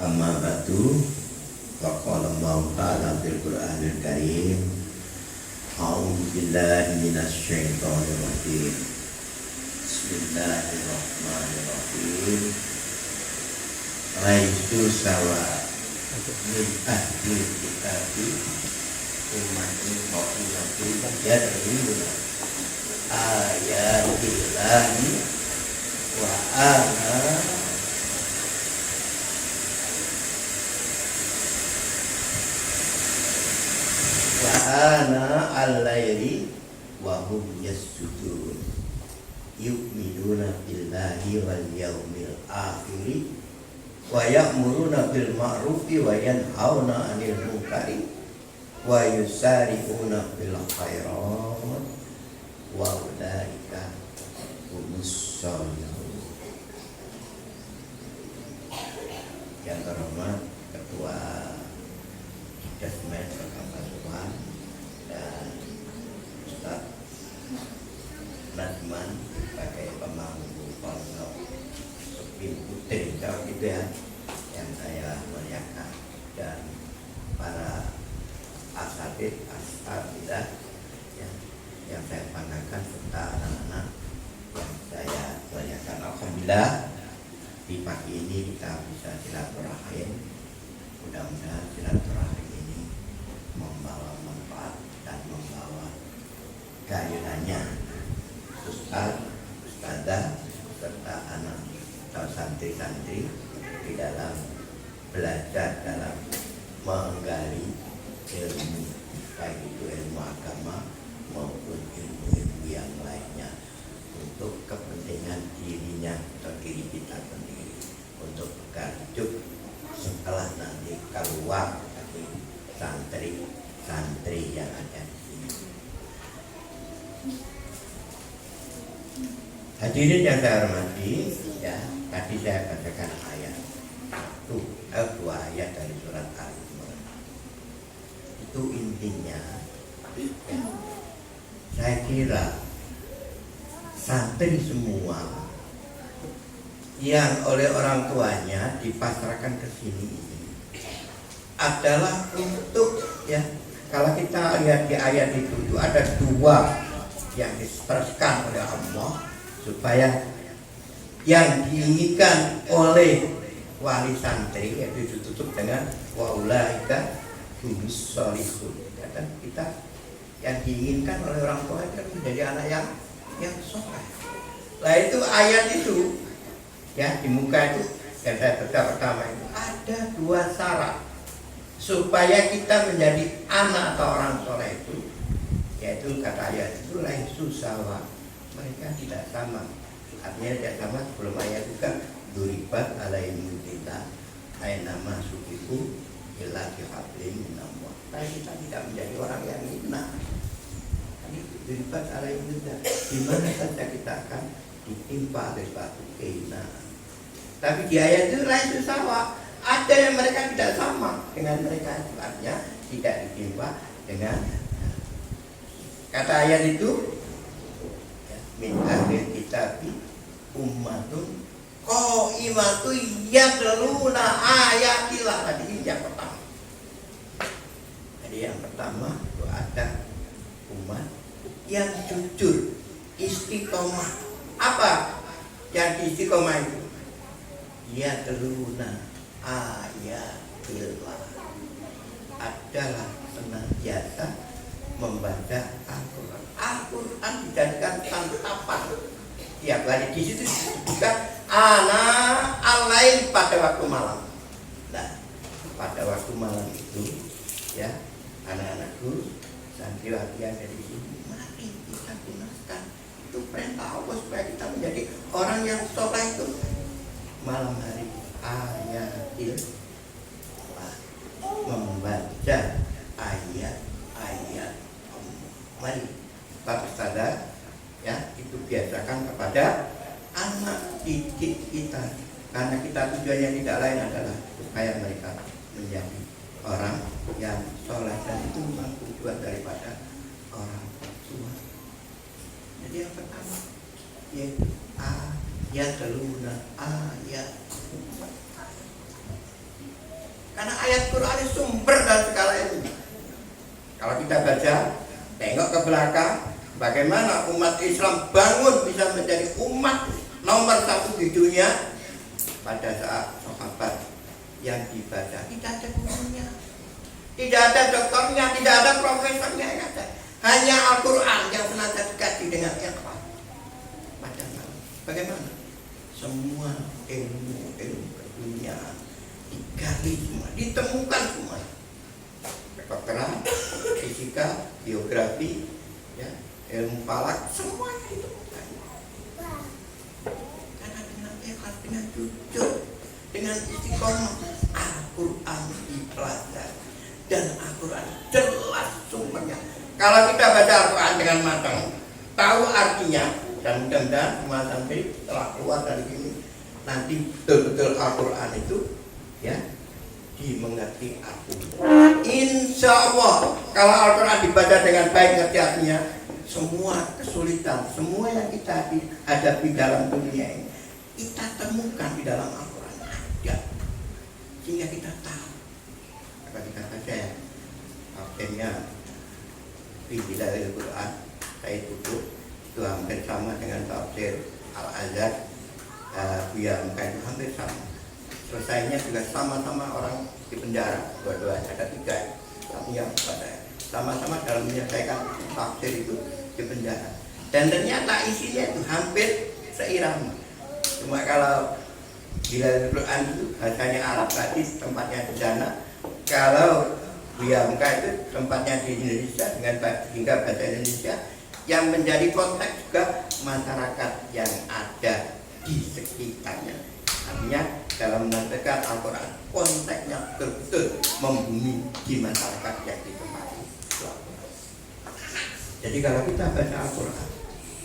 Amma ba'du, wa qala Allah ta'ala fil Qur'anil Karim, a'udzu billahi minasy syaithanir rajim. Bismillahirrahmanirrahim. Laisu sawa min ahli kitabi ummatin qa'imatin yad'una ayatillahi wa ana al-laili wa hum yasjudun yu'minuna billahi wal yawmil akhir wa ya'muruna bil ma'rufi wa yanhauna 'anil munkari wa yusari'una bil khairat wa ulaika humus sholihin. Yang terhormat Ketua Desmet Pasuruan dan Ustaz Nadman sebagai pemangku pondok Sepin Putri kalau gitu ya, yang saya muliakan, dan para asatid asatidah yang saya banggakan serta anak-anak yang saya muliakan. Alhamdulillah di pagi ini kita bisa silaturahim. Mudah-mudahan silaturahim ini membawa manfaat dan membawa keadilannya Ustaz, Ustazah serta anak atau santri-santri di dalam belajar, dalam menggali ilmu, baik itu ilmu agama maupun ilmu-ilmu yang lainnya, untuk kepentingan dirinya atau diri kita sendiri, untuk bekal hidup setelah nanti keluar dari santri yang ada di sini. Hadirin yang saya hormati, ya, tadi saya bacakan ayat dua ayat dari surat Al-Imran. Itu intinya, ya, saya kira santri semua yang oleh orang tuanya dipasrahkan ke sini ini adalah untuk, ya, kalau kita lihat di ayat itu ada dua yang diteruskan oleh Allah supaya yang diinginkan oleh wali santri yaitu ditutup dengan wa ulaika humus sholihun. Kata kita yang diinginkan oleh orang tua itu menjadi anak yang soleh. Nah itu ayat itu, ya, di muka itu yang saya baca pertama itu ada dua syarat supaya kita menjadi anak atau orang soleh itu, yaitu kata ayat itu laisu sawa, mereka tidak sama. Artinya tidak sama sebelum ayat itu kan duribat alaihim kita ainama sukiku illa bihablin minallah. Tapi kita tidak menjadi orang yang hina. Duribat alaihim kita, di mana saja kita akan ditimpa oleh suatu kehinaan. Tapi di ayat itu laisu sawa, ada yang mereka tidak sama dengan mereka, artinya tidak ditimpa dengan kata ayat itu, min ahlil kitabi ummatun qaimatun yatluna ayatillah. Tadi ini yang pertama. Jadi yang pertama itu ada umat yang jujur, istiqomah. Apa yang istiqomah itu? Yatluna ayatillah, adalah senantiasa membaca Al-Quran. Al-Quran dijadikan santapan tiap hari. Di situ disebutkan ana al-lail, pada waktu malam. Nah, pada waktu malam itu, ya, anak-anakku, santriwati yang ada di sini, mari kita gunakan. Itu perintah Allah supaya kita menjadi orang yang soleh itu. Malam hari ayatil, membaca ayat-ayat Allah. Mari Pak Ustazah, ya, itu biasakan kepada anak didik kita, karena kita tujuannya tidak lain adalah supaya mereka menjadi orang yang soleh, dan itu memang tujuan daripada orang tua. Jadi yang pertama yaitu ayat luna ayat Karena ayat Quran itu sumber dari segala ilmu. Kalau kita baca, tengok ke belakang, bagaimana umat Islam bangun bisa menjadi umat nomor satu di dunia pada saat sahabat yang dibaca tidak ada gurunya, tidak ada dokternya, tidak ada profesornya yang ada. Hanya Al-Quran yang senantiasa dikaji dengan ikhlas. Bagaimana? Semua ilmu dunia digali semua, ditemukan semua. Kedokteran, fisika, biografi, ya, ilmu falak, semuanya ditemukan. Karena dengan ikhlas, dengan jujur, dengan istiqomah, Al-Quran dipelajari dan Al-Quran jelas sumbernya. Kalau kita baca Al-Quran dengan matang, tahu artinya, dan mudah-mudahan semua sampai setelah keluar dari sini nanti betul-betul Al-Quran itu ya dimengerti artinya. Insya Allah kalau Al-Quran dibaca dengan baik ngerti artinya, semua kesulitan, semua yang kita hadapi dalam dunia ini kita temukan di dalam Al-Quran ada, sehingga kita tahu. Apa kita baca ya, akhirnya bila Al-Quran saya tutup itu hampir sama dengan tafsir Al-Azhar, biar itu hampir sama. Selesainya juga sama-sama orang di penjara, dua-duanya ada 3, tapi yang pada sama-sama dalam menyelesaikan tafsir itu di penjara. Dan ternyata isinya itu hampir seirama. Cuma kalau bila Al-Quran itu bahasanya Arab tadi tempatnya di sana, kalau Biamka itu tempatnya di Indonesia dengan hingga bahasa Indonesia, yang menjadi konteks juga masyarakat yang ada di sekitarnya. Artinya dalam menafsirkan Al-Quran konteksnya betul membumi di masyarakat yang ditempati. Jadi kalau kita baca Al-Quran,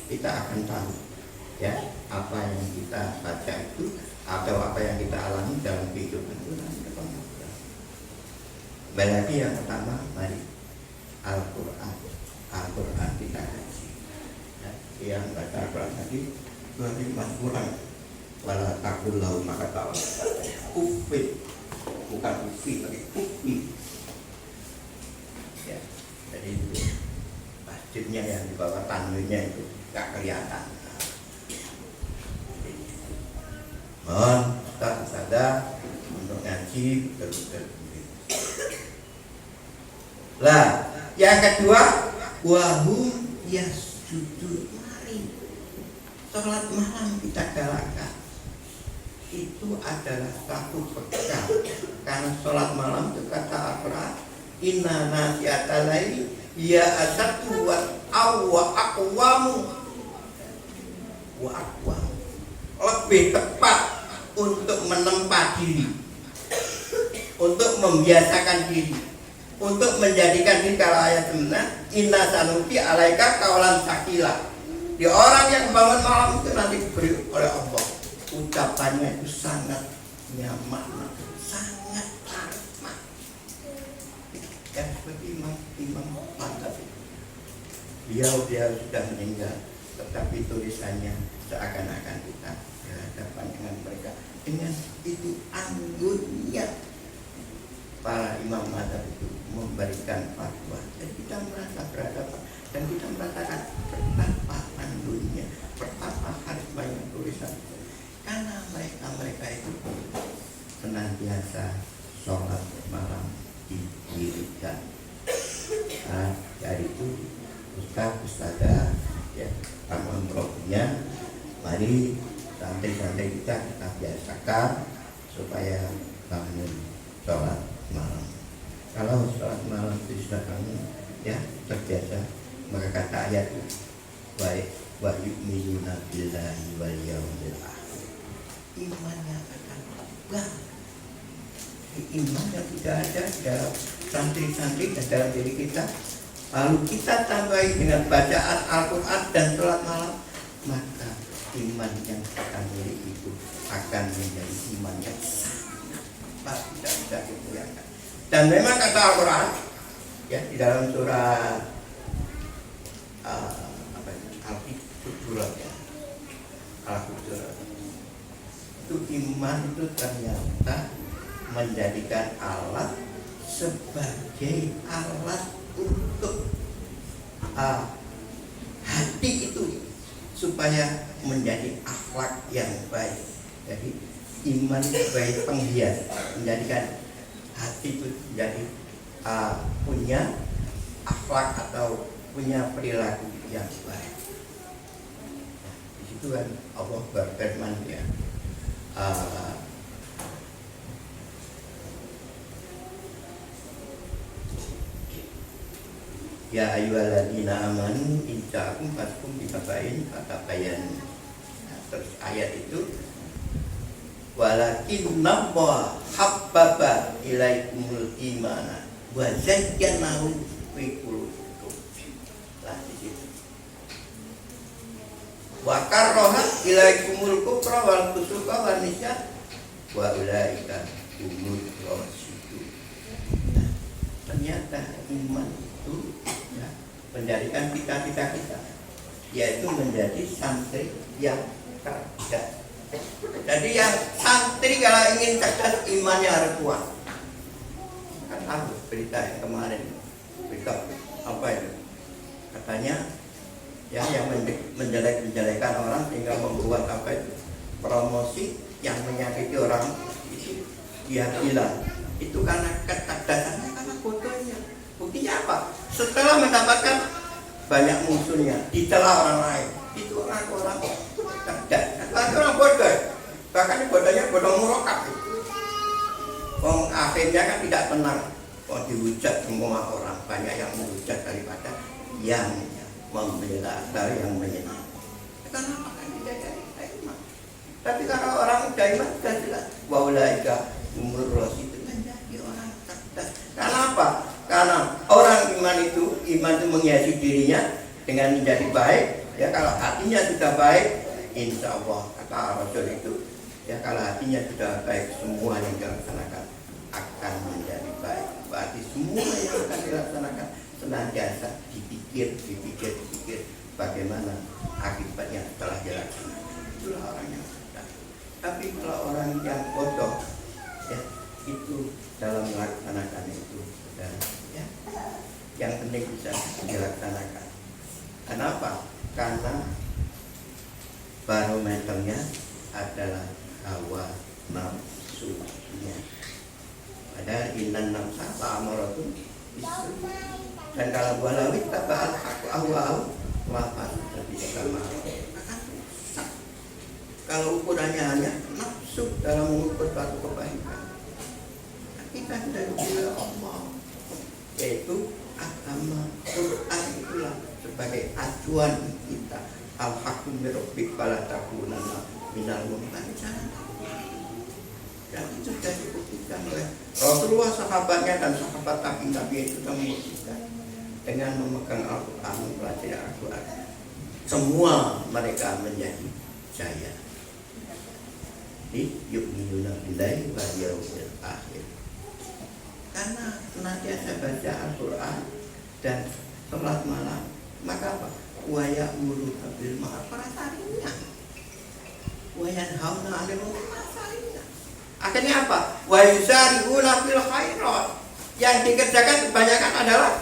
kita akan tahu ya apa yang kita baca itu atau apa yang kita alami dalam kehidupan itu. Berarti yang pertama, mari Al-Quran kita kaji. Ya, yang baca Al-Quran tadi 25 kurang. Wala takul lahu maka tahu. Ufi, bukan ufi tapi ufi. Ya, jadi itu masjidnya yang di bawah tangganya itu gak kelihatan. Mohon Ustaz untuk ngaji betul-betul. Lah, yang kedua, wahum yasjudun, mari sholat malam kita galakkan. Itu adalah satu bekal. Karena sholat malam itu kata Al-Quran, inna nasiatal laili ya asatu wa aqwamu wa aqwamu, lebih tepat untuk menempa diri, untuk membiasakan diri, untuk menjadikan diri. Kalau ayat sebenarnya inna sanuti alaika kaulan sakila, di orang yang bangun malam itu nanti diberi oleh Allah ucapannya itu sangat nyaman, sangat rahmat. Dan seperti Imam Mantap, dia sudah meninggal, tetapi tulisannya seakan-akan kita berhadapan dengan mereka. Dengan itu anggunnya para imam mazhab itu memberikan fatwa, dan kita merasa berhadapan dan kita merasakan betapa anggunnya, betapa harismanya tulisan. Karena mereka itu senantiasa sholat malam didirikan. Nah, dari itu Ustazah ya, tamu programnya, mari santai-santai kita biasakan supaya bangun sholat malam. Kalau sholat malam itu sudah bangun ya terbiasa, maka kata ayat baik wa yu'minuna billahi wal yawmil akhir, imannya akan berubah. Iman yang tidak ada dalam santri-santri dan dalam diri kita, lalu kita tambahi dengan bacaan Al-Quran dan sholat malam, maka iman yang akan miliki itu akan menjadi iman yang sangat tidak bisa dimuliakan. Dan memang kata Al-Quran ya di dalam surah Al-Hujurat ya, Al-Hujurat itu iman itu ternyata menjadikan alat sebagai alat untuk hati itu supaya menjadi akhlak yang baik. Jadi iman sebagai penghias, menjadikan hati itu menjadi punya akhlak atau punya perilaku yang baik. Nah, di situ kan Allah berfirman ya, ya ayyuhalladzina amanu in ja'akum fasiqun binaba'in fatabayyanu. Nah, terus ayat itu walakinna Allah habbaba ilaikumul imana wa zayyanahu fi qulubikum. Lah di situ. Wa karraha ilaikumul kufra wal fusuqa wan nisyan wa ulaika humur rasyidun. Nah, ternyata iman itu ya, menjadikan cita-cita kita, yaitu menjadi santri yang cerdas. Jadi yang santri kalau ingin cerdas imannya harus kuat. Kan tahu berita yang kemarin, berita apa itu? Katanya ya yang menjelek-menjelekan orang sehingga membuat apa itu promosi yang menyakiti orang itu, dia bilang itu karena kecerdasannya, karena bodohnya. Buktinya apa? Setelah mendapatkan banyak musuhnya, dicela orang lain, itu orang-orang cerdas, orang bodoh. Bahkan bodohnya bodoh murakab. Akhirnya kan tidak tenang. Dihujat semua orang, banyak yang menghujat daripada yang membela atau yang menyenang. Kenapa kan tidak jadi iman? Tapi kalau orang udah iman sudah jelas, waulaika umur rasyidun, menjadi orang cerdas. Kenapa? Karena orang iman itu menghiasi dirinya dengan menjadi baik. Ya kalau hatinya sudah baik, insya Allah kata Rasul itu, ya kalau hatinya sudah baik, semua yang dilaksanakan akan menjadi baik. Berarti semua yang akan dilaksanakan senantiasa dipikir bagaimana akibatnya setelah dilaksanakan. Itulah orang yang cerdas. Tapi kalau orang yang bodoh, ya itu dalam melaksanakan itu dan ya, yang penting bisa dilaksanakan. Kenapa? Karena barometernya adalah hawa nafsunya. Ada innan nafsa ta'amaratun bisu. Dan kalau walawit taba'al haqqu ahwa'u wafat lebih sama. Kalau ukurannya hanya nafsu dalam mengukur suatu kebaikan, kita sudah diberi Allah, yaitu agama Quran itulah sebagai acuan kita. Al-haqqu min rabbik fala takunanna minal mumtarin. Dan itu sudah dibuktikan oleh Rasulullah, sahabatnya dan sahabat tabi'in itu sudah membuktikan dengan memegang Al-Quran, mempelajari Al-Quran, semua mereka menjadi jaya. Yu'minuna billahi wal yawmil akhir. Karena senantiasa baca Al-Quran dan sholat malam, maka apa? Wa ya'muruna bil ma'ruf wa yanhauna 'anil munkar. Akhirnya apa? Wa yusari'una fil khairat. Yang dikerjakan kebanyakan adalah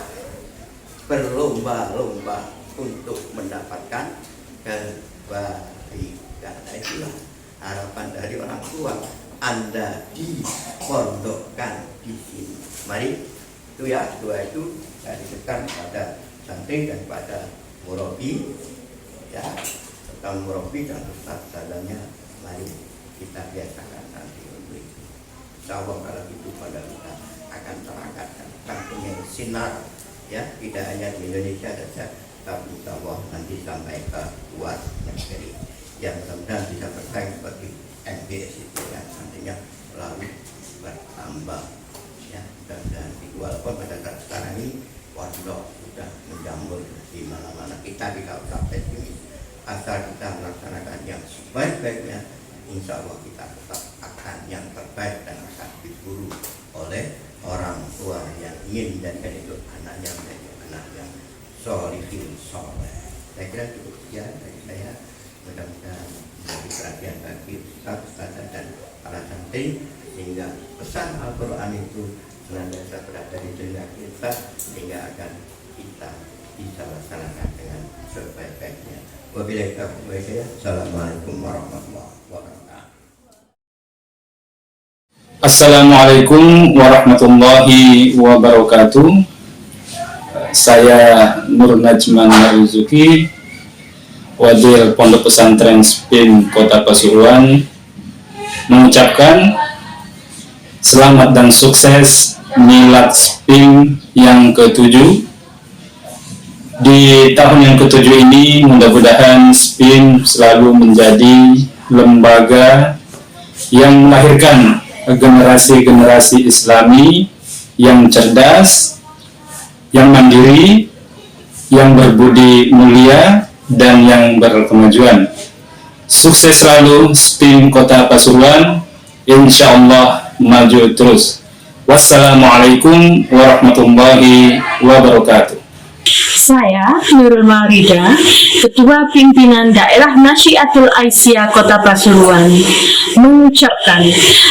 berlomba-lomba untuk mendapatkan kebaikan. Itulah harapan dari orang tua. Anda dipondokkan di sini. Mari itu ya, doa itu saya titipkan pada santri dan pada murabi ya, tentang murabi dan ustaz sadanya. Mari kita biasakan nanti untuk itu. Insyaallah kalau itu pada kita akan terangkat dan punya sinar ya, tidak hanya di Indonesia saja, tapi insyaallah nanti sampai ke luar negeri yang mudah-mudahan bisa bersaing seperti MBS itu yang nantinya selalu bertambah ya. Dan walaupun pada saat sekarang ini pondok sudah menjamur di mana-mana, kita tidak usah pesimis, asal kita melaksanakan yang sebaik-baiknya, insya Allah kita tetap akan yang terbaik dan akan diburu oleh orang tua yang ingin menjadikan itu anaknya menjadi anak yang sholihin soleh. Saya kira cukup sekian dari saya. Mudah-mudahan menjadi perhatian bagi Ustaz dan para santri. sehingga pesan Al-Quran itu senantiasa berada di telinga kita, sehingga akan kita bisa laksanakan dengan sebaik-baiknya. Wabillahi taufiq. Assalamualaikum warahmatullahi wabarakatuh. Assalamualaikum warahmatullahi wabarakatuh. Saya Nur Najman Marzuki, Wadil Pondok Pesantren SPIM Kota Pasuruan, mengucapkan selamat dan sukses Milad SPIM yang ke-7. Di tahun yang ke-7 ini mudah-mudahan SPIM selalu menjadi lembaga yang melahirkan generasi-generasi Islami yang cerdas, yang mandiri, yang berbudi mulia, dan yang berkemajuan. Sukses selalu SPIM Kota Pasuruan, insya Allah maju terus. Wassalamualaikum warahmatullahi wabarakatuh. Saya Nurul Maurida, Ketua Pimpinan Daerah Nasyiatul Aisyah Kota Pasuruan, mengucapkan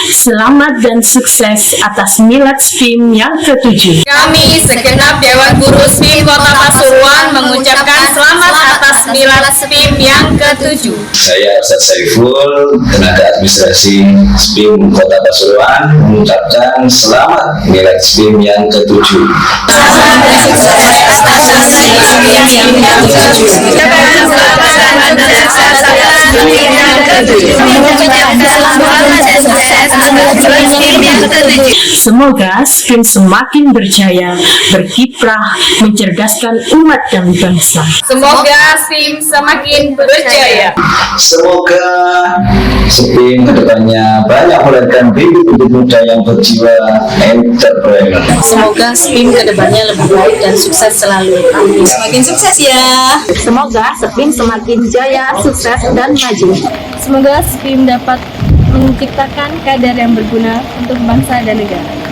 selamat dan sukses atas Milad SPIM yang ke-7. Kami segenap Dewan Guru SPIM Kota Pasuruan mengucapkan selamat atas Milad SPIM yang ke-7. Saya Ustaz Saiful, tenaga administrasi SPIM Kota Pasuruan, mengucapkan selamat Milad SPIM yang ke-7. Semoga SPIM semakin berjaya, berkiprah, mencerdaskan umat dan bangsa. Semoga SPIM semakin berjaya. Semoga SPIM kedepannya banyak melahirkan bibit-bibit muda yang berjiwa entrepreneur. Semoga SPIM kedepannya lebih baik dan sukses selalu. Amin. Semakin sukses ya. Semoga SPIM semakin jaya, sukses, dan maju. Semoga SPIM dapat menciptakan kader yang berguna untuk bangsa dan negara.